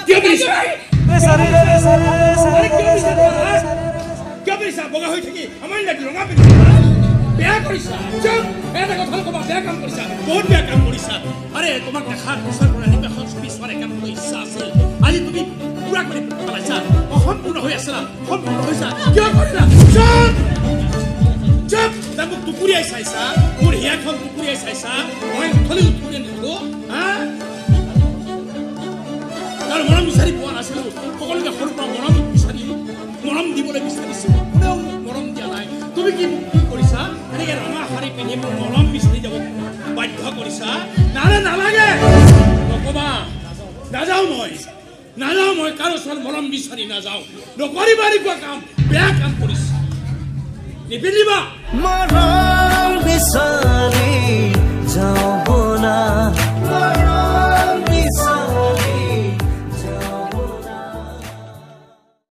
কিয় কৰিছা কিয় কৰিছা বগা হৈ থাকি আমাৰ লাগি ৰঙা পিন্ধি বেয়া কৰিছা চুপ এটা কথা ক'বা বেয়া কাম কৰিছা বহুত বেয়া কাম কৰিছা আৰে তোমাক দেখাৰ পিছৰ পৰা নিবেশন পিছৰ কাম কৰিব ইচ্ছা আছিল আজি তুমি পুৰা কৰি পেলাইছা অসম্পূৰ্ণ হৈ আছিলা সম্পূৰ্ণ হৈছা কিয় কৰিলা চুপ চুপ মোক টুকুৰিয়াই চাইছা মোৰ হিয়াখন টুকুৰিয়াই চাইছা মই উঠলি উঠুৰিয়াই নিদিলো হা তাৰ মৰম বিচাৰি পোৱা নাছিলো সকলোকে সৰুৰ পৰা মৰম বিচাৰি মৰম দিবলৈ বিচাৰিছো কোনেও মৰম দিয়া নাই তুমি কি কৰিছা এনেকে ৰঙা শাৰী পিন্ধি মোৰ মৰম বিচাৰি যাব বাধ্য কৰিছা নালাগে নকবা নাযাওঁ মই কাৰো ওচৰত মৰম বিচাৰি নাযাওঁ নকৰিবা এনেকুৱা কাম বেয়া কাম কৰিছা নিপিন্ধিবা মৰম বিচাৰি যাওঁ না মৰম বিচাৰি